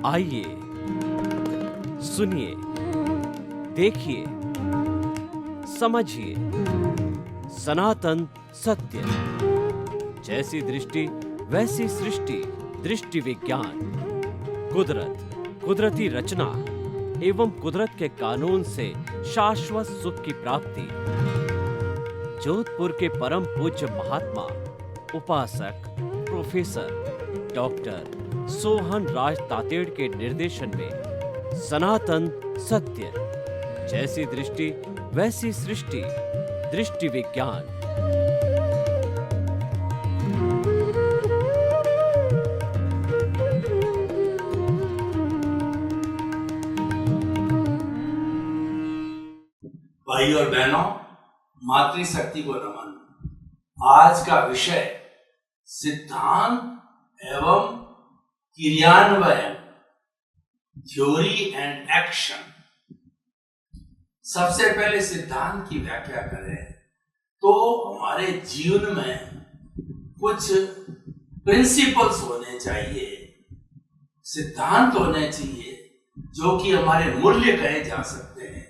आइए, सुनिए, देखिए, समझिए सनातन सत्य। जैसी दृष्टि वैसी सृष्टि, दृष्टि विज्ञान। कुदरत, कुदरती रचना एवं कुदरत के कानून से शाश्वत सुख की प्राप्ति। जोधपुर के परम पूज्य महात्मा उपासक प्रोफेसर डॉक्टर सोहन राज तातेड़ के निर्देशन में सनातन सत्य। जैसी दृष्टि वैसी सृष्टि, दृष्टि विज्ञान। भाई और बहनों, मातृशक्ति को नमन। आज का विषय सिद्धांत एवं क्रियान्वयन, थ्योरी एंड एक्शन। सबसे पहले सिद्धांत की व्याख्या करें तो हमारे जीवन में कुछ प्रिंसिपल्स होने चाहिए, सिद्धांत होने चाहिए जो कि हमारे मूल्य कहे जा सकते हैं।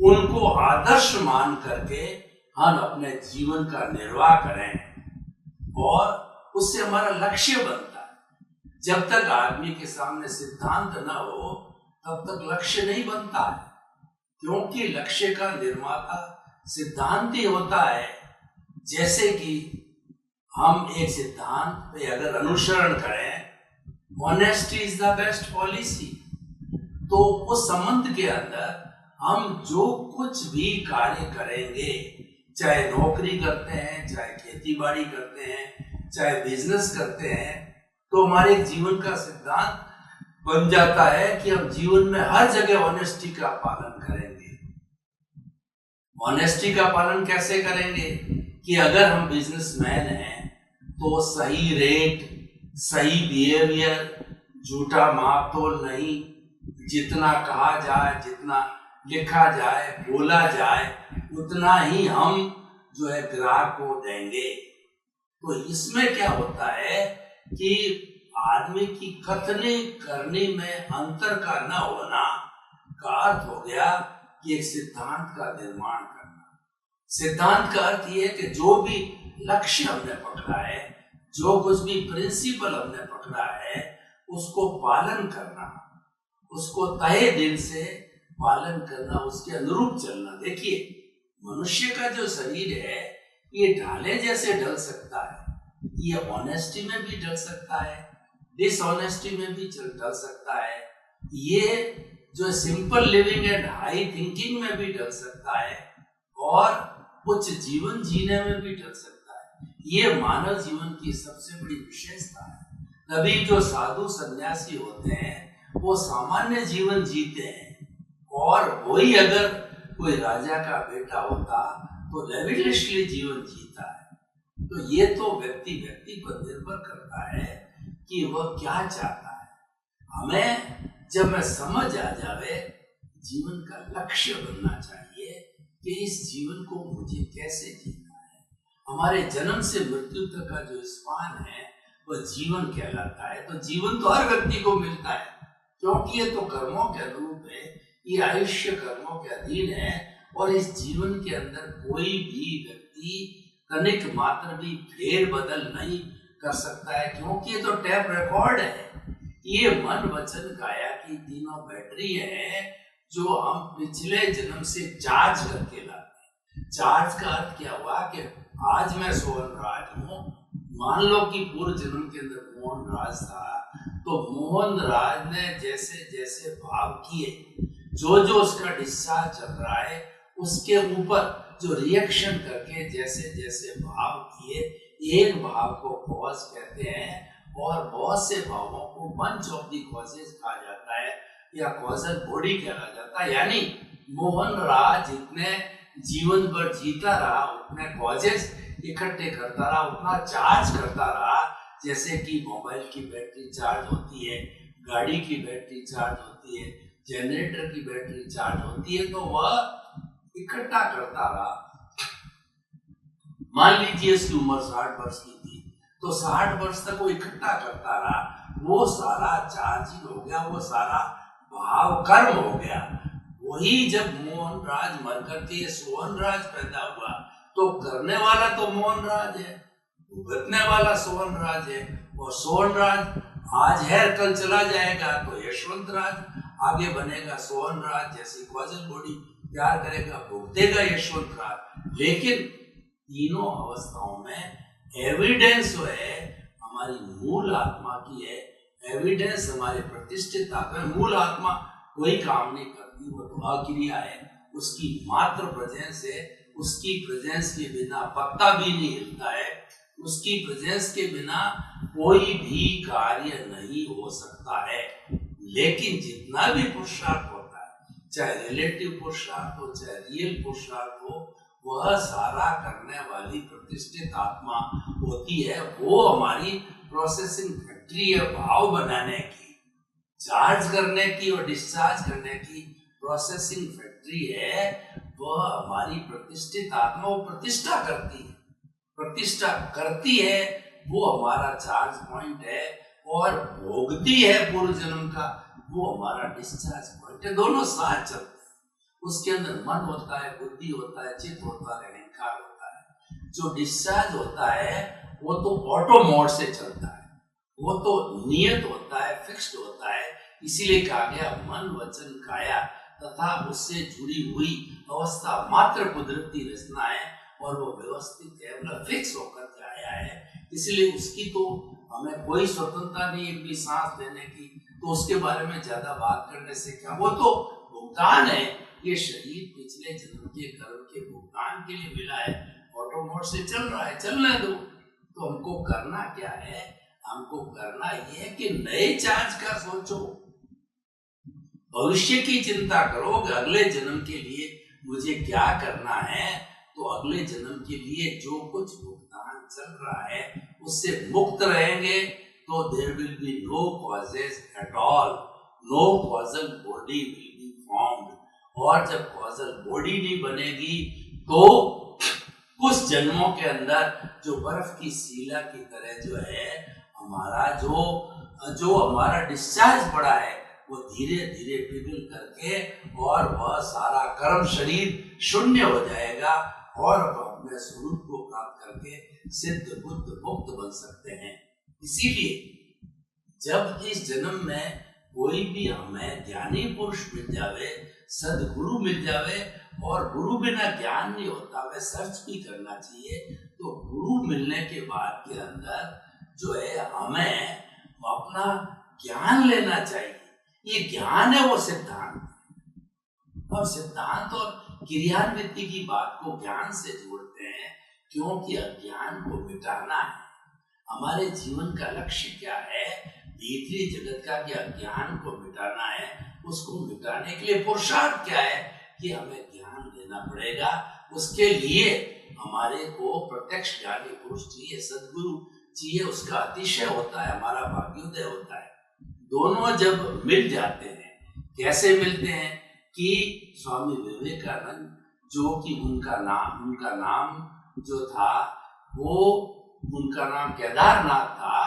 उनको आदर्श मान करके हम अपने जीवन का निर्वाह करें और उससे हमारा लक्ष्य बनता है। जब तक आदमी के सामने सिद्धांत न हो तब तक लक्ष्य नहीं बनता है, क्योंकि लक्ष्य का निर्माता सिद्धांत ही होता है। जैसे कि हम एक सिद्धांत पे अगर अनुसरण करें, honesty is the best policy, तो उस संबंध के अंदर हम जो कुछ भी कार्य करेंगे, चाहे नौकरी करते हैं, चाहे खेती बाड़ी करते हैं, चाहे बिजनेस करते हैं, तो हमारे जीवन का सिद्धांत बन जाता है कि हम जीवन में हर जगह ऑनेस्टी का पालन करेंगे। ऑनेस्टी का पालन कैसे करेंगे कि अगर हम बिजनेसमैन हैं तो सही रेट, सही बिहेवियर, झूठा माप तोल नहीं, जितना कहा जाए, जितना लिखा जाए, बोला जाए, उतना ही हम जो है ग्राहक को देंगे। तो इसमें क्या होता है कि आदमी की कथनी करने में अंतर का न होना का अर्थ हो गया कि एक सिद्धांत का निर्माण करना। सिद्धांत का अर्थ यह है कि जो भी लक्ष्य हमने पकड़ा है, जो कुछ भी प्रिंसिपल हमने पकड़ा है, उसको पालन करना, उसको तहे दिल से पालन करना, उसके अनुरूप चलना। देखिए, मनुष्य का जो शरीर है ये ढाले जैसे ढल सकता है, ये ऑनेस्टी में भी ढल सकता है, डिसऑनेस्टी में भी ढल सकता है, ये जो simple living and high thinking में भी ढल सकता है, और उच्च जीवन जीने में भी ढल सकता है। ये मानव जीवन की सबसे बड़ी विशेषता है। तभी जो साधु सन्यासी होते हैं वो सामान्य जीवन जीते हैं, और वही अगर कोई राजा का बेटा होता तो लेविशली जीवन जीता है। तो ये तो व्यक्ति पर निर्भर करता है कि वह क्या चाहता है। हमें जब में समझ आ जावे, जीवन का लक्ष्य बनना चाहिए कि इस जीवन को मुझे कैसे जीना है। हमारे जन्म से मृत्यु तक का जो स्पान है वह जीवन कहलाता है। तो जीवन तो हर व्यक्ति को मिलता है, क्योंकि ये तो कर्मों के अनुरूप है, ये आयुष्य कर्मों के अधीन है, और इस जीवन के अंदर कोई भी व्यक्ति तनिक मात्र भी फेर बदल नहीं कर सकता है, क्योंकि ये तो टैप रिकॉर्ड है। ये मन वचन काया की तीनों बैटरी है जो हम पिछले जन्म से चार्ज करके लाते हैं। चार्ज का अर्थ क्या हुआ कि आज मैं सोहन राज हूँ, मान लो कि पूर्व जन्म के अंदर मोहन राज था, तो मोहन राज ने जैसे जैसे भाव किए, जो जो उसका डिस्चार्ज चल रहा है उसके ऊपर जो रिएक्शन करके जैसे जैसे भाव किए, एक भाव को कॉज कहते हैं, और बहुत से भावों को बंच ऑफ दी कॉजेज कहा जाता है, या कॉजल बॉडी कहा जाता है। यानी मोहन राज जितने जीवन भर जीता रहा, उतने कॉजेज इकट्ठे करता रहा, उतना चार्ज करता रहा। जैसे कि मोबाइल की बैटरी चार्ज होती है, गाड़ी की बैटरी चार्ज होती है, जनरेटर की बैटरी चार्ज होती है तो वह इकट्ठा करता रहा। मान लीजिए इसकी उम्र 60 वर्ष की थी तो 60 वर्ष तक वो इकट्ठा करता रहा, वो सारा चार्जिंग हो गया, वो सारा भाव कर्म हो गया। वही जब मोहन राज मर करके सोहन राज पैदा हुआ तो करने वाला तो मोहन राज है, भुगतने वाला सोहन राज है। और सोहन राज आज है कल चला जाएगा तो यशवंत राज आगे बनेगा। सोहन राज जैसी कॉजल बॉडी प्यार करेगा, भुगतेगा यशवंत राज। लेकिन तीनों अवस्थाओं में एविडेंस जो है हमारी मूल आत्मा की है, एविडेंस हमारे प्रतिष्ठित आत्मा। मूल आत्मा कोई काम नहीं करती, वो तो अक्रिया है, उसकी मात्र प्रेजेंस है। उसकी प्रेजेंस के बिना पत्ता भी नहीं हिलता है, उसकी प्रेजेंस के बिना कोई भी कार्य नहीं हो सकता है। लेकिन जितना भी पुरुषार्थ होता है, चाहे रिलेटिव पुरुषार्थ हो चाहे रियल पुरुषार्थ हो, वह सारा करने वाली प्रतिष्ठित आत्मा होती है। वो हमारी प्रोसेसिंग फैक्ट्री है, भाव बनाने की, चार्ज करने की और डिस्चार्ज करने की प्रोसेसिंग फैक्ट्री है। वह हमारी प्रतिष्ठित आत्मा, वो प्रतिष्ठा करती है, प्रतिष्ठा करती है, वो हमारा चार्ज पॉइंट है। और भोगती है पूर्व जन्म का, वो हमारा डिस्चार्ज पॉइंट है। दोनों साथ चलते हैं। उसके अंदर मन होता है, बुद्धि होता है, चित्त होता है, अहंकार होता है। जो डिस्चार्ज होता है वो तो ऑटो मोड से चलता है, वो तो नियत होता है, फिक्स्ड होता है। इसीलिए कहा गया मन वचन काया तथा उससे जुड़ी हुई अवस्था मात्र कुदरती रचना है और वो व्यवस्थित है, मतलब फिक्स होकर के आया है। इसलिए उसकी तो हमें कोई स्वतंत्रता नहीं है सांस लेने की, तो उसके बारे में ज्यादा बात करने से क्या, वो तो भुगतान है। ये शरीर पिछले जन्म के कर्म के भुगतान के लिए मिला है, ऑटो मोड से चल रहा है, चलने दो। तो हमको करना क्या है, हमको करना ये है कि नए चार्ज का सोचो, भविष्य की चिंता करो कि अगले जन्म के लिए मुझे क्या करना है। तो अगले जन्म के लिए जो कुछ भुगतान चल रहा है उससे मुक्त रहेंगे तो there will be no causes at all, no causal body will be formed. और जब कॉजल बॉडी नहीं बनेगी तो कुछ जन्मों के अंदर जो बर्फ की सीला की तरह जो है हमारा जो हमारा डिस्चार्ज पड़ा है वो धीरे धीरे पिघल करके और वह सारा कर्म शरीर शून्य हो जाएगा और अपने स्वरूप को प्राप्त करके सिद्ध बुद्ध मुक्त बन सकते हैं। इसीलिए जब इस जन्म में कोई भी हमें ज्ञानी पुरुष मिल जावे, सदगुरु मिल जावे, और गुरु बिना ज्ञान नहीं होता, वह सर्च भी करना चाहिए। तो गुरु मिलने के बाद के अंदर जो है हमें अपना ज्ञान लेना चाहिए। ये ज्ञान है वो सिद्धांत, और सिद्धांत और क्रियान्विति की बात को ज्ञान से जोड़ते हैं क्योंकि अज्ञान को मिटाना है। हमारे जीवन का लक्ष्य क्या है, भीतरी जगत का क्या ज्ञान को मिटाना है। उसको मिटाने के लिए पुरुषार्थ क्या है कि हमें ज्ञान लेना पड़ेगा। उसके लिए हमारे को प्रत्यक्ष ज्ञानी पुरुष चाहिए, सदगुरु चाहिए, उसका अतिशय होता है, हमारा भाग्योदय होता है। दोनों जब मिल जाते हैं, कैसे मिलते हैं कि स्वामी विवेकानंद, जो कि उनका नाम जो था वो उनका नाम केदारनाथ था,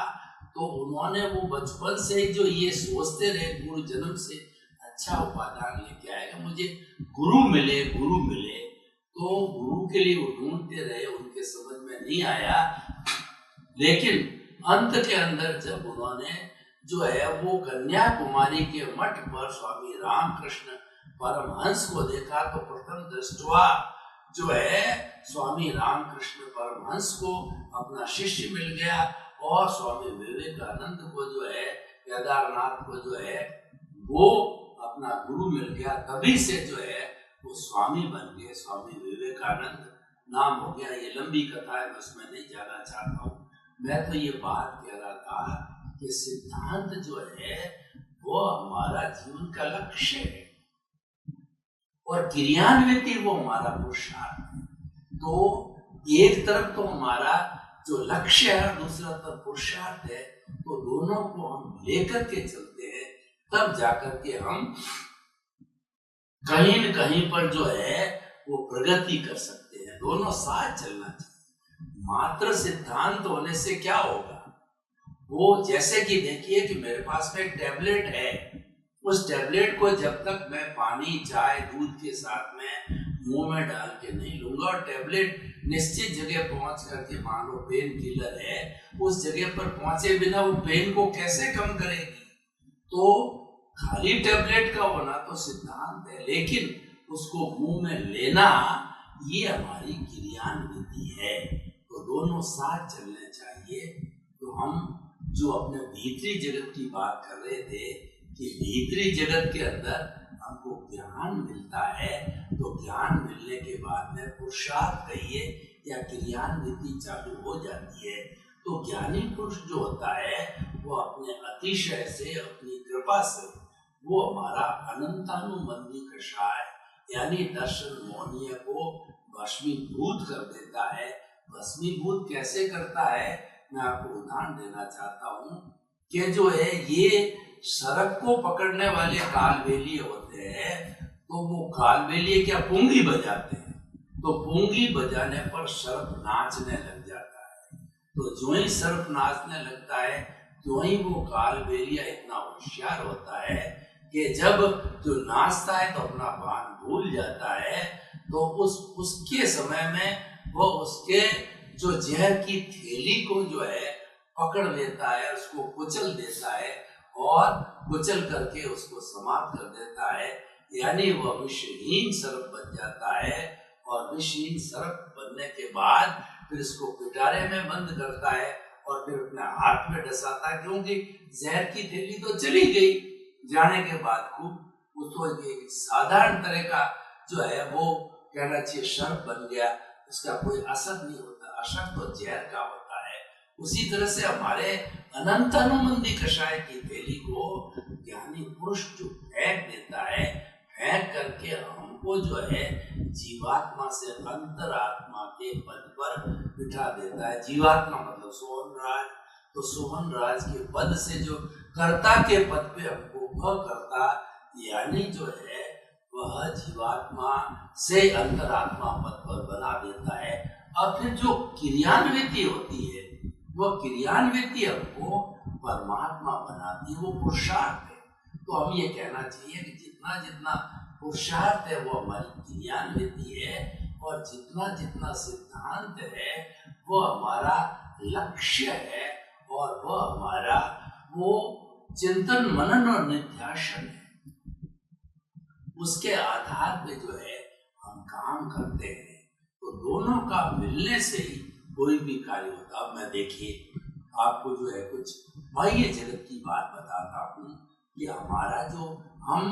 तो उन्होंने वो बचपन से जो ये सोचते रहे पूर्व जन्म से अच्छा उपादान लेके आएगा, मुझे गुरु मिले, गुरु मिले। तो गुरु के लिए वो ढूंढते रहे, उनके समझ में नहीं आया। लेकिन अंत के अंदर जब उन्होंने जो है वो कन्याकुमारी के मठ पर स्वामी रामकृष्ण परमहंस को देखा, तो प्रथम दृष्टवा जो है स्वामी रामकृष्ण परमहंस को अपना शिष्य मिल गया, और स्वामी विवेकानंद को जो है, केदारनाथ को जो है वो अपना गुरु मिल गया। तभी से जो है वो स्वामी बन गए, स्वामी विवेकानंद नाम हो गया। ये लंबी कथा है, मैं उसमें नहीं जाना चाहता हूँ। मैं तो ये बात कह रहा था कि सिद्धांत जो है वो हमारा जीवन का लक्ष्य है और क्रियान्विति वो हमारा पुरुषार्थ है। तो एक तरफ तो हमारा जो लक्ष्य है, दूसरा तरफ पुरुषार्थ है, तो दोनों को हम लेकर के चलते हैं, तब जाकर के हम कहीं न कहीं पर जो है वो प्रगति कर सकते हैं। दोनों साथ चलना चाहिए। मात्र सिद्धांत होने से क्या होगा? वो जैसे कि देखिए कि मेरे पास में एक टैबलेट है, उस टैबलेट को जब तक मैं पानी, चाय, दूध के साथ में मुंह में डाल के नहीं लूंगा, और टैबलेट निश्चित जगह पहुंच करके, मान लो पेन किलर है, उस जगह पर पहुंचे बिना वो पेन को कैसे कम करेगी? तो खाली टैबलेट का होना तो सिद्धांत है, लेकिन उसको मुंह में लेना ये हमारी क्रियान्विति है। तो दोनों साथ चलने चाहिए। तो हम जो अपने भीतरी जगत की बात कर रहे थे कि भीतरी जगत के अंदर हमको ज्ञान मिलता है, तो ज्ञान मिलने के बाद में पुरुषार्थ कहिए या क्रियान्विति चालू हो जाती है। तो ज्ञानी पुरुष जो होता है वो अपने अतिशय से, अपनी कृपा से, वो हमारा अनंतानुबंधी कषाय यानी दर्शन मोहनीय को भस्मीभूत कर देता है। भस्मीभूत कैसे करता है? मैं आपको उदाहरण देना चाहता हूँ कि जो है ये सरक को पकड़ने वाले कालबेलिए होते हैं, तो वो कालबेलिए क्या पुंगी बजाते हैं, तो पुंगी बजाने पर सर्प नाचने लग जाता है। तो जो ही सर्प नाचने लगता है त्यों ही वो कालबेलिया इतना होशियार होता है कि जब जो नाचता है तो अपना भान भूल जाता है, तो उसके समय में वो उसके जो जहर की थैली को जो है पकड़ लेता है, उसको कुचल देता है और कुचल करके उसको समाप्त कर देता है। यानी वह विषहीन सर्प बन जाता है, और विषहीन सर्प बनने के बाद फिर इसको पिटारे में बंद करता है और फिर अपने हाथ में डसाता है, क्योंकि जहर की थैली तो चली गई जाने के बाद खूब उसको एक साधारण तरह का जो है वो कहना चाहिए सर्प बन गया, उसका कोई असर नहीं होता। असर तो जहर का होता है। उसी तरह से हमारे अनंत अनुबंधी कषाय की थैली को ज्ञानी पुरुष जो फेंक देता है, फेंक करके हमको जो है जीवात्मा से अंतरात्मा के पद पर बिठा देता है। जीवात्मा मतलब सोहन राज, तो सोहन राज के पद से जो कर्ता के पद पे हमको वह कर्ता यानी जो है वह जीवात्मा से अंतरात्मा पद पर बना देता है। अब फिर जो क्रियान्विति होती है, वह क्रियान्विति हमको परमात्मा बनाती है, वो पुरुषार्थ है। तो हम ये कहना चाहिए कि जितना जितना पुरुषार्थ है वो हमारी क्रियान्विति है, और जितना जितना सिद्धांत है वो हमारा लक्ष्य है, और वह हमारा वो चिंतन मनन और निध्यासन है। उसके आधार पे जो है हम काम करते हैं। तो दोनों का मिलने से ही कोई भी कार्य होता। अब मैं देखिए आपको जो है कुछ बाह्य जगत की बात बताता हूँ कि हमारा जो हम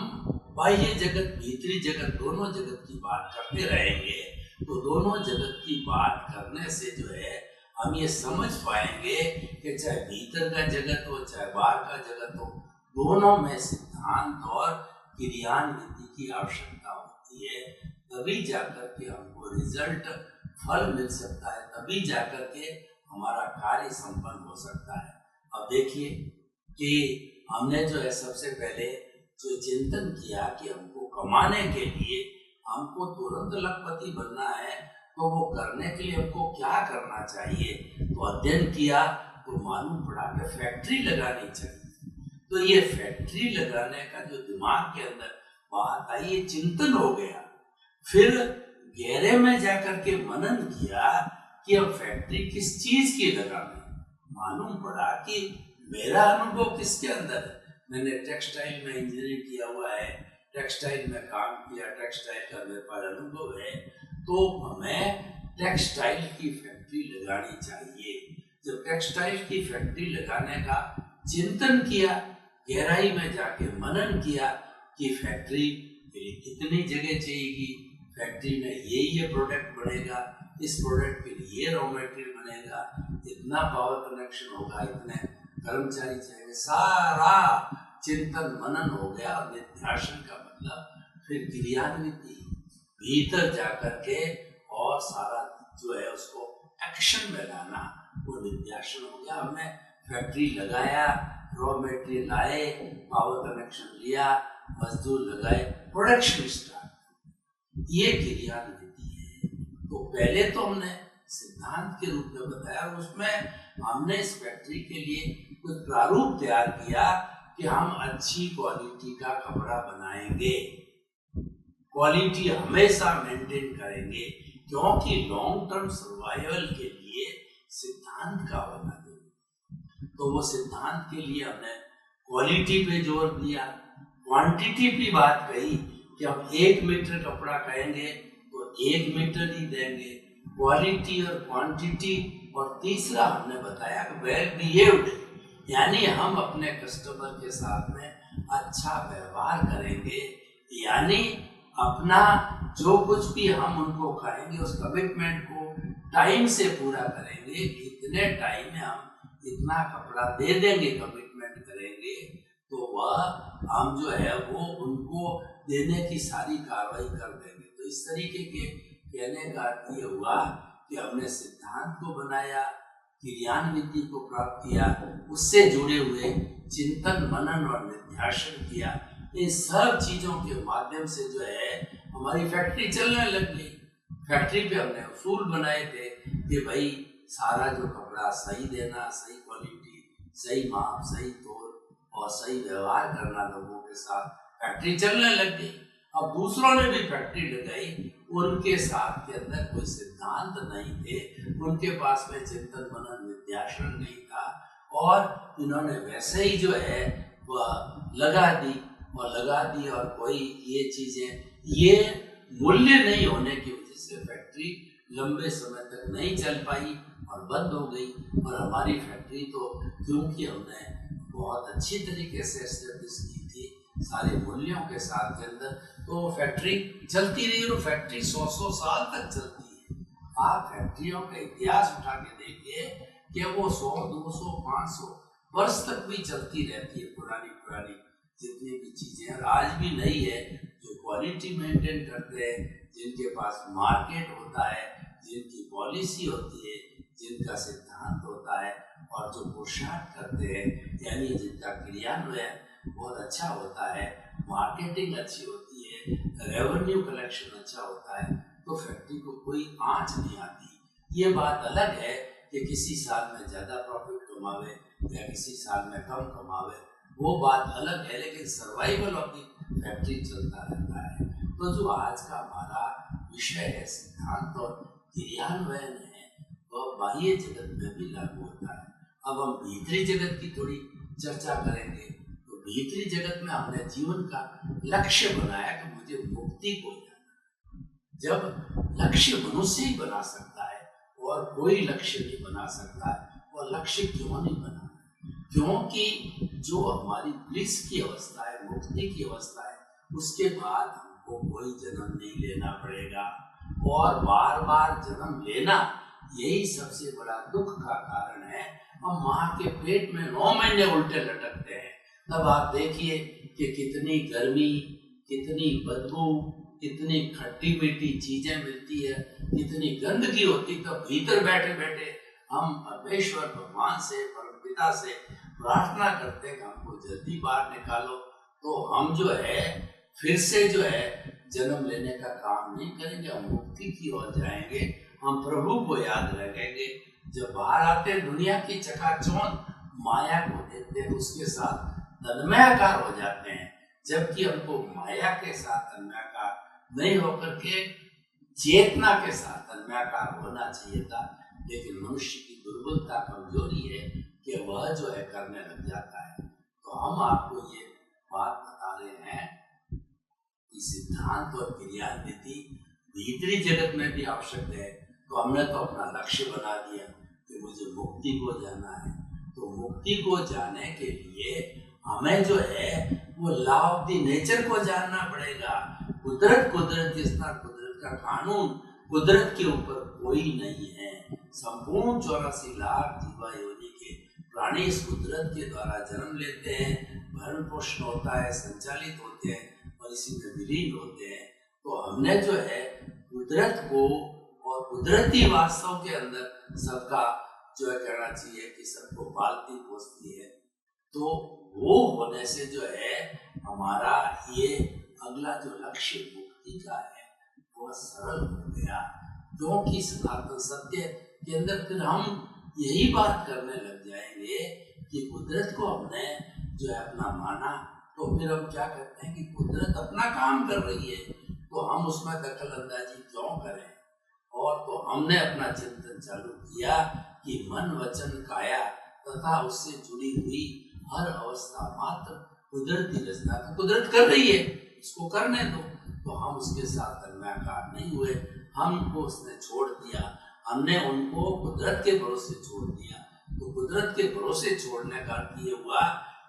बाह्य जगत, भीतरी जगत, दोनों जगत की बात करते रहेंगे, तो दोनों जगत की बात करने से जो है हम ये समझ पाएंगे कि चाहे भीतर का जगत हो चाहे बाहर का जगत हो, दोनों में सिद्धांत और क्रियान्विति की आवश्यकता होती है। तभी जाकर के हमको रिजल्ट, फल मिल सकता है, तभी जाकर के हमारा कार्य संपन्न हो सकता है। अब देखिए कि हमने जो है सबसे पहले जो चिंतन किया कि हमको कमाने के लिए हमको तुरंत लखपति बनना है, तो वो करने के लिए हमको क्या करना चाहिए, तो अध्ययन किया तो मालूम पड़ा कि फैक्ट्री लगानी चाहिए। तो ये फैक्ट्री लगाने का जो दिमाग के अंदर बात आई, ये चिंतन हो गया। फिर गहरे में जाकर के मनन किया कि अब फैक्ट्री किस चीज की लगानी। मालूम पड़ा कि मेरा अनुभव किसके अंदर है। मैंने टेक्सटाइल में इंजीनियरिंग किया हुआ है, टेक्सटाइल में काम किया, टेक्सटाइल का मेरे पास अनुभव है, तो हमें टेक्सटाइल की फैक्ट्री लगानी चाहिए। जब टेक्सटाइल की फैक्ट्री लगाने का चिंतन किया, गहराई में जाके मनन किया कि फैक्ट्री के लिए कितनी जगह चाहिए, फैक्ट्री में ये प्रोडक्ट बनेगा, इस प्रोडक्ट के लिए ये रॉ मटेरियल बनेगा, इतना पावर कनेक्शन होगा, इतने कर्मचारी चाहिए, सारा चिंतन मनन हो गया। और निध्यासन का मतलब फिर क्रियान्विति, भीतर जाकर के और सारा जो है उसको एक्शन में लाना, वो निध्यासन हो गया। हमने फैक्ट्री लगाया, रॉ मटेरियल लाए, पावर कनेक्शन लिया, मजदूर लगाए, प्रोडक्शन स्टार्ट। ये क्रियान्विति है। तो पहले तो हमने सिद्धांत के रूप में बताया, उसमें हमने इस फैक्ट्री के लिए कुछ प्रारूप तैयार किया कि हम अच्छी क्वालिटी का कपड़ा बनाएंगे, क्वालिटी हमेशा मेंटेन करेंगे, क्योंकि लॉन्ग टर्म सर्वाइवल के लिए सिद्धांत का होना चाहिए। तो वो सिद्धांत के लिए हमने क्वालिटी पे जोर दिया, क्वांटिटी की बात कही कि हम 1 मीटर कपड़ा कहेंगे तो 1 मीटर ही देंगे, क्वालिटी और क्वांटिटी। और तीसरा हमने बताया कि वेल बिहेव्ड, यानी हम अपने कस्टमर के साथ में अच्छा व्यवहार करेंगे, यानी अपना जो कुछ भी हम उनको कहेंगे उस कमिटमेंट को टाइम से पूरा करेंगे। इतने टाइम में हम इतना कपड़ा दे देंगे, कमिटमेंट करेंगे, तो वह हम जो है वो उनको देने की सारी कार्रवाई कर देंगे। तो इस तरीके के कहने का अर्थ ये हुआ कि हमने सिद्धांत को बनाया, क्रियान्विति को प्राप्त किया, उससे जुड़े हुए चिंतन मनन और निध्यासन किया। इन सब चीजों के माध्यम से जो है हमारी फैक्ट्री चलने लग गई। फैक्ट्री पे हमने उसूल बनाए थे कि भाई सारा जो कपड़ा सही देना, सही क्वालिटी, सही माप, सही तोल और सही व्यवहार करना लोगों के साथ, फैक्ट्री चलने लग गई। अब दूसरों ने भी फैक्ट्री लगाई, उनके साथ के अंदर कोई सिद्धांत नहीं थे, उनके पास में चिंतन मनन निध्यासन नहीं था, और इन्होंने वैसे ही जो है वह लगा दी और कोई ये चीजें, ये मूल्य नहीं होने की वजह से फैक्ट्री लंबे समय तक नहीं चल पाई और बंद हो गई। और हमारी फैक्ट्री तो क्योंकि हमने बहुत अच्छी तरीके से एस्टेब्लिश की थी सारे मूल्यों के साथ के अंदर, तो फैक्ट्री चलती रही और फैक्ट्री 100 साल तक चलती है। आप फैक्ट्रियों का इतिहास उठा के देखिए कि वो 100, 200, 500 वर्ष तक भी चलती रहती है, पुरानी जितनी भी चीजें। और आज भी नहीं है जो क्वालिटी मेंटेन करते हैं, जिनके पास मार्केट होता है, जिनकी पॉलिसी होती है, जिनका सिद्धांत होता है, और जो पुरुषार्थ करते हैं, यानी जिनका क्रियान्वयन बहुत अच्छा होता है, मार्केटिंग अच्छी होती है, रेवेन्यू कलेक्शन अच्छा होता है, तो फैक्ट्री को कोई आंच नहीं आती। ये बात अलग है कि किसी साल में ज्यादा प्रॉफिट कमावे या किसी साल में कम कमावे, वो बात अलग है, लेकिन सर्वाइवल ऑफ द फैक्ट्री चलता रहता है। तो जो आज का हमारा विषय है सिद्धांत और क्रियान्वयन है, वह बाह्य जगत में भी लागू होता है। अब हम भीतरी जगत की थोड़ी चर्चा करेंगे। तो भीतरी जगत में हमने जीवन का लक्ष्य बनाया कि मुझे मुक्ति को जाना। जब लक्ष्य मनुष्य ही बना सकता है और कोई लक्ष्य नहीं बना सकता है, और लक्ष्य क्यों नहीं बना? क्योंकि जो हमारी ब्लिस की अवस्था है, मुक्ति की अवस्था है, उसके बाद हमको कोई जन्म नहीं लेना पड़ेगा। और बार बार जन्म लेना यही सबसे बड़ा दुख का कारण है। हम माँ के पेट में 9 महीने उल्टे लटकते हैं, तब आप देखिए कि कितनी गर्मी, कितनी बदबू, कितनी खट्टी मीठी चीजें मिलती है, कितनी गंदगी होती। तब भीतर बैठे बैठे हम परमेश्वर भगवान से, परमपिता से प्रार्थना करते हैं कि हमको जल्दी बाहर निकालो। तो हम जो है फिर से जो है जन्म लेने का काम नहीं करेंगे, हम मुक्ति की ओर जाएंगे, हम प्रभु को याद रखेंगे। जब बाहर आते हैं दुनिया की चकाचौंध माया को देखते हैं, उसके साथ तन्मयाकार हो जाते हैं, जबकि हमको माया के साथ तन्मयाकार नहीं होकर के चेतना के साथ तन्मयाकार होना चाहिए था। लेकिन मनुष्य की दुर्बलता, कमजोरी है कि वह जो है करने लग जाता है। तो हम आपको ये बात बता रहे हैं कि सिद्धांत और क्रियान्विति भीतरी जगत में भी आवश्यक है। तो हमने तो अपना लक्ष्य बना दिया कि मुझे मुक्ति को जाना है। तो मुक्ति को जाने के लिए हमें जो है वो लॉ ऑफ द नेचर को जानना पड़ेगा। कुदरत जिस तरह कुदरत का कानून, कुदरत के ऊपर कोई नहीं है। संपूर्ण 84 लाख जीवा योनि के प्राणी इस कुदरत के द्वारा जन्म लेते हैं, भरण पोषण होता है, संचालित होते हैं और इसी में विलीन होते हैं। तो हमने जो है कुदरत को और कुदरती वास्तव के अंदर सबका जो है कहना चाहिए कि सबको पालती पोसती है। तो वो होने से जो है हमारा ये अगला जो लक्ष्य मुक्ति का है, वह सरल हो गया, क्योंकि सनातन सत्य के अंदर फिर हम यही बात करने लग जाएंगे कि कुदरत को हमने जो है अपना माना, तो फिर हम क्या करते हैं कि कुदरत अपना काम कर रही है तो हम उसमें दखल अंदाजी क्यों करें। और तो हमने अपना चिंतन चालू किया कि मन वचन काया तथा उससे जुड़ी हुई हर अवस्था मात्र कुदरती रचना, तो कुदरत कर रही है, इसको करने दो। तो हम उसके साथ तन्मयकार नहीं हुए, हमको उसने छोड़ दिया, हमने उनको कुदरत के भरोसे छोड़ दिया। तो कुदरत के भरोसे छोड़ने का अर्थ ये हुआ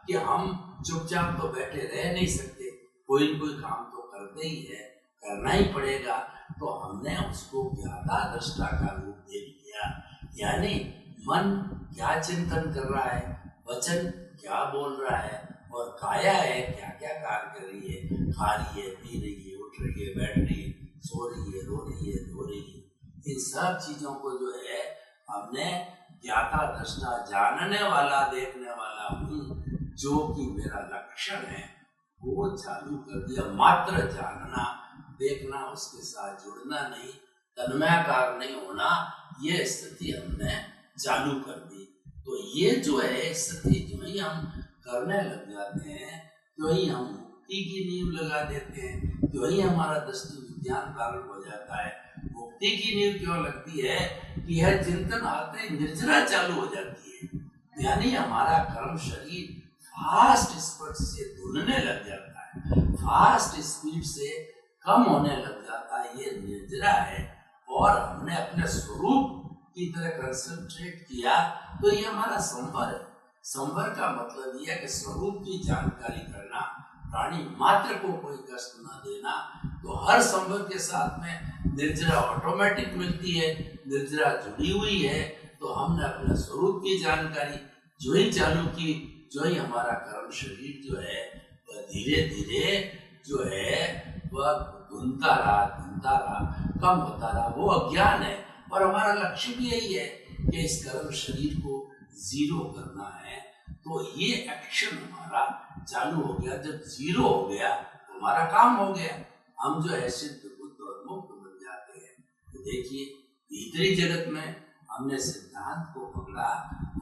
कि हम चुपचाप तो बैठे रह नहीं सकते, कोई न कोई काम तो करते ही है, करना ही पड़ेगा। तो हमने उसको ज्ञाता दृष्टा का रूप दे दिया, यानी मन क्या चिंतन कर रहा है, वचन क्या बोल रहा है, और काया है क्या क्या कार्य कर रही है, खा रही है, पी रही है, उठ रही है, बैठ रही है, सो रही है, रो रही है, धो रही है, इन सब चीजों को जो है हमने ज्ञाता दृष्टा, जानने वाला देखने वाला हूँ, जो कि मेरा लक्षण है, वो चालू कर दिया। मात्र जानना, देखना, उसके साथ जुड़ना नहीं, तन्मयकार नहीं होना, ये स्थिति हमने चालू कर दी। तो ये जो है स्थिति जो ही हम करने लग जाते हैं, तो ही हम मुक्ति की नींव लगा देते हैं, तो ही हमारा दृष्टि विज्ञान प्रारंभ हो जाता है। मुक्ति की नींव क्यों लगती है कि यह चिंतन आते निर्जरा चालू हो जाती है, यानी हमारा कर्म शरीर फास्ट स्पीड से धुलने लग जाता है, फास्ट स्पीड से कम होने लग जाता है, ये निर्जरा है। और हमने अपने स्वरूप की तरह कंसंट्रेट किया, तो ये हमारा संवर है। संवर का मतलब यह है कि स्वरूप की जानकारी करना, प्राणी मात्र को कोई कष्ट न देना। तो हर संवर के साथ में निर्जरा ऑटोमेटिक मिलती है, निर्जरा जुड़ी हुई है। तो हमने अपने स्वरूप की जानकारी जो ही चालू की, जो ही हमारा कर्म शरीर जो है वह धीरे धीरे जो है वह धुनता रहा, कम होता रहा। वो अज्ञान है, और हमारा लक्ष्य भी यही है कि इस कर्म शरीर को जीरो करना है। तो ये एक्शन हमारा चालू हो गया। जब जीरो हो गया तो हमारा काम हो गया, हम जो है सिद्ध बुद्ध और मुक्त बन जाते हैं। तो देखिए, भीतरी जगत में हमने सिद्धांत को पकड़ा,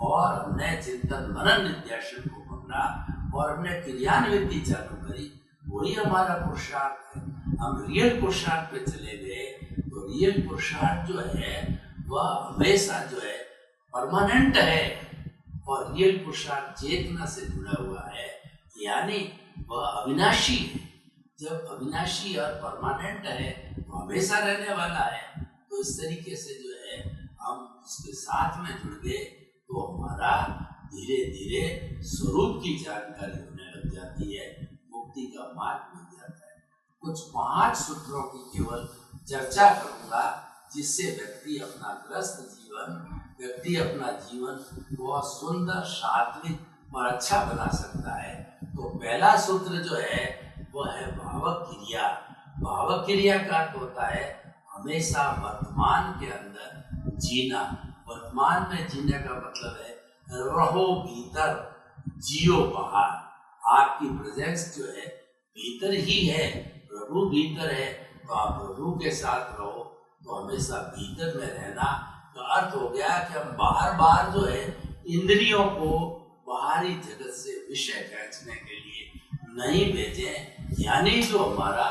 और हमने चिंतन मनन निध्यासन को पकड़ा, और हमने क्रियान्विति चालू करी, वही हमारा पुरुषार्थ है। हम रियल पुरुषार्थ पे चले गए, तो रियल पुरुषार्थ जो है वह हमेशा जो है परमानेंट है, और रियल पुरुषार्थ चेतना से जुड़ा हुआ है, यानी वह अविनाशी है। जब अविनाशी और परमानेंट है तो हमेशा रहने वाला है। तो इस तरीके से जो है हम उसके साथ में जुड़ गए, तो हमारा धीरे धीरे स्वरूप की जानकारी होने लग जाती है, मुक्ति का मार्ग मिल जाता है। कुछ 5 सूत्रों की केवल चर्चा करूंगा, जिससे व्यक्ति अपना बहुत सुंदर, सात्विक और अच्छा बना सकता है। तो पहला सूत्र जो है वह है भावक क्रिया। भावक क्रिया का अर्थ होता है हमेशा वर्तमान के अंदर जीना। वर्तमान में जीने का मतलब है रहो भीतर, जियो बाहर। आपकी प्रेजेंस जो है भीतर ही है, प्रभु भीतर है, तो आप प्रभु के साथ रहो। तो हमेशा भीतर में रहना का अर्थ हो गया कि हम बाहर जो है इंद्रियों को बाहरी जगत से विषय खींचने के लिए नहीं भेजें। यानी जो हमारा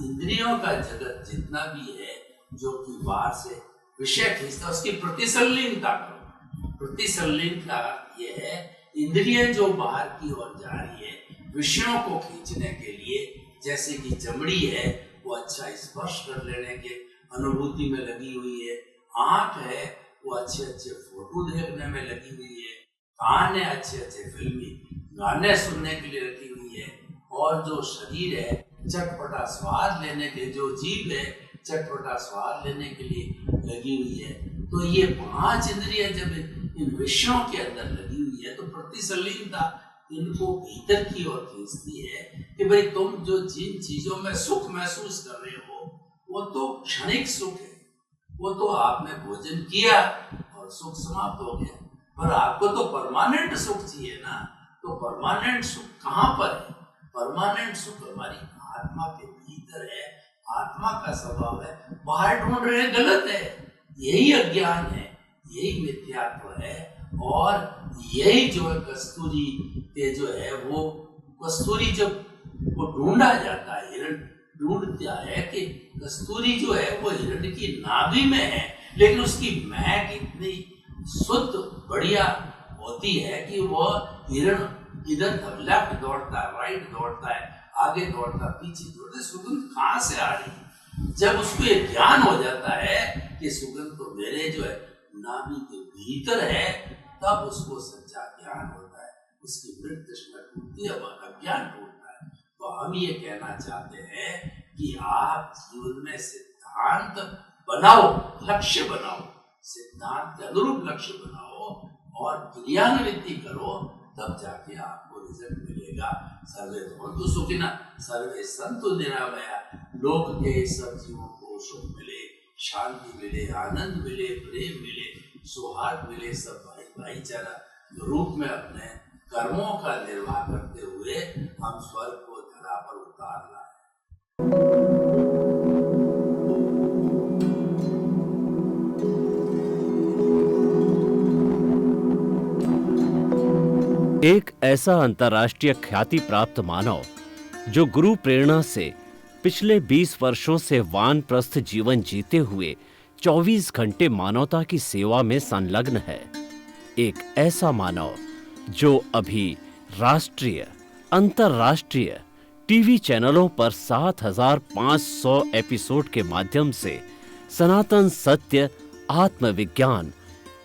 इंद्रियों का जगत जितना भी है, जो कि बाहर से विषय खींचता है, उसकी प्रतिसंलीनता करो। प्रतिसंलीनता ये है, इंद्रिय जो बाहर की ओर जा रही है विषयों को खींचने के लिए, जैसे कि चमड़ी है वो अच्छा स्पर्श कर लेने के अनुभूति में लगी हुई है, आंख है वो अच्छे अच्छे फोटो देखने में लगी हुई है, कान है अच्छे अच्छे फिल्मी गाने सुनने के लिए रखी हुई है, और जो शरीर है चटपटा स्वाद लेने के, जो जीभ है चटपटा स्वाद लेने के लिए लगी हुई है। तो ये 5 इंद्रियां जब इन विषयों के अंदर लगी हुई है, तो प्रतिसंलीनता इनको भीतर की ओर खींचती है कि भाई तुम जो जिन चीजों में सुख महसूस कर रहे हो वो तो क्षणिक सुख है, वो तो आपने भोजन किया और सुख समाप्त हो गया, पर आपको तो परमानेंट सुख चाहिए ना। तो परमानेंट सुख कहाँ पर है? परमानेंट सुख हमारी आत्मा के भीतर है। आत्मा का स्वभाव है, बाहर ढूंढ रहे हैं, गलत है। यही अज्ञान है, यही मिथ्यात्व है। और यही जो है कस्तूरी के जो है वो कस्तूरी जब वो ढूंढा जाता है, हिरण ढूंढता है कि कस्तूरी जो है वो हिरण की नाभि में है, लेकिन उसकी महक इतनी शुद्ध बढ़िया होती है कि वो हिरण इधर लेफ्ट दौड़ता है, राइट दौड़ता है, आगे दौड़ता, पीछे दौड़ता, सुगंध कहाँ से आ रही है? जब उसको ये ज्ञान हो जाता है कि सुगंध तो मेरे जो है नाभि के भीतर है, तब उसको सच्चा ज्ञान होता है, उसकी मृत तृष्णा टूटती है, वह ज्ञान टूटता है। तो हम ये कहना चाहते हैं कि आप जीवन में सिद्धांत बनाओ, लक्ष्य बनाओ, सिद्धांत के अनुरूप लक्ष्य बनाओ और क्रियान्विति करो, तब जाके आपको रिजल्ट मिलेगा। सर्वे भवन्तु सुखिनः, सर्वे सन्तु निरामया, लोक के सब जीवों को सुख मिले, शांति मिले, आनंद मिले, प्रेम मिले, सौहार्द मिले, सब भाईचारा रूप में अपने कर्मों का निर्वाह करते हुए हम स्वर्ग को धरा पर उतार लाए। एक ऐसा अंतर्राष्ट्रीय ख्याति प्राप्त मानव जो गुरु प्रेरणा से पिछले 20 वर्षों से वानप्रस्थ जीवन जीते हुए 24 घंटे मानवता की सेवा में संलग्न है। एक ऐसा मानव जो अभी राष्ट्रीय, अंतर्राष्ट्रीय टीवी चैनलों पर 7,500 एपिसोड के माध्यम से सनातन सत्य, आत्मविज्ञान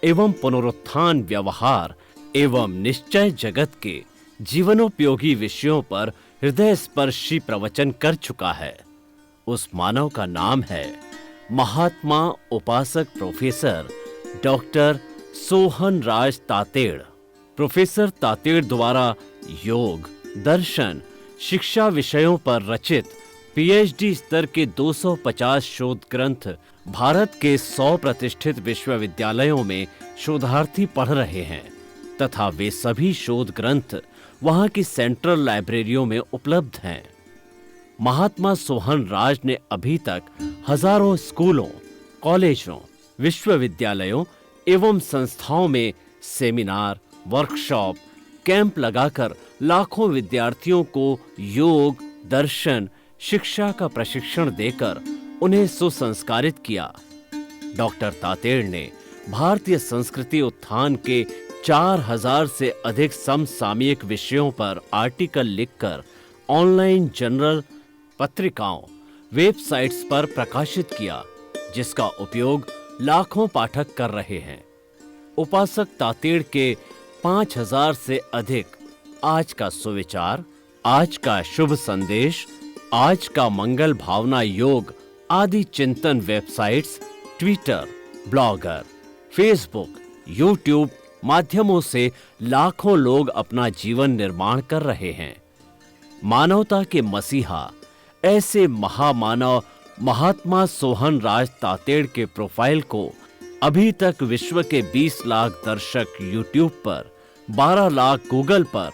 एवं पुनरुत्थान, व्यवहार एवं निश्चय जगत के जीवनोपयोगी विषयों पर हृदय स्पर्शी प्रवचन कर चुका है। उस मानव का नाम है महात्मा उपासक प्रोफेसर डॉक्टर सोहन राज तातेड़। प्रोफेसर तातेड़ द्वारा योग, दर्शन, शिक्षा विषयों पर रचित पीएचडी स्तर के 250 शोध ग्रंथ भारत के 100 प्रतिष्ठित विश्वविद्यालयों में शोधार्थी पढ़ रहे हैं तथा वे सभी शोध ग्रंथ वहां की सेंट्रल लाइब्रेरियों में उपलब्ध हैं। महात्मा सोहन राज ने अभी तक हजारों स्कूलों, कॉलेजों, विश्वविद्यालयों एवं संस्थाओं में सेमिनार, वर्कशॉप, कैंप लगाकर लाखों विद्यार्थियों को योग, दर्शन, शिक्षा का प्रशिक्षण देकर उन्हें सुसंस्कारित किया। डॉक्टर तातेड़ ने भारतीय संस्कृति उत्थान के 4000 से अधिक समसामयिक विषयों पर आर्टिकल लिखकर ऑनलाइन जर्नल, पत्रिकाओं, वेबसाइट्स पर प्रकाशित किया, जिसका उपयोग लाखों पाठक कर रहे हैं। उपासक तातेड़ के 5000 से अधिक आज का सुविचार, आज का शुभ संदेश, आज का मंगल भावना योग आदि चिंतन websites, Twitter, blogger, Facebook, YouTube माध्यमों से लाखों लोग अपना जीवन निर्माण कर रहे हैं। मानवता के मसीहा ऐसे महामानव महात्मा सोहन राज तातेड़ के प्रोफाइल को अभी तक विश्व के 20 लाख दर्शक यूट्यूब पर, 12 लाख गूगल पर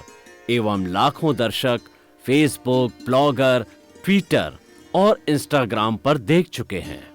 एवं लाखों दर्शक फेसबुक, ब्लॉगर, ट्विटर और इंस्टाग्राम पर देख चुके हैं।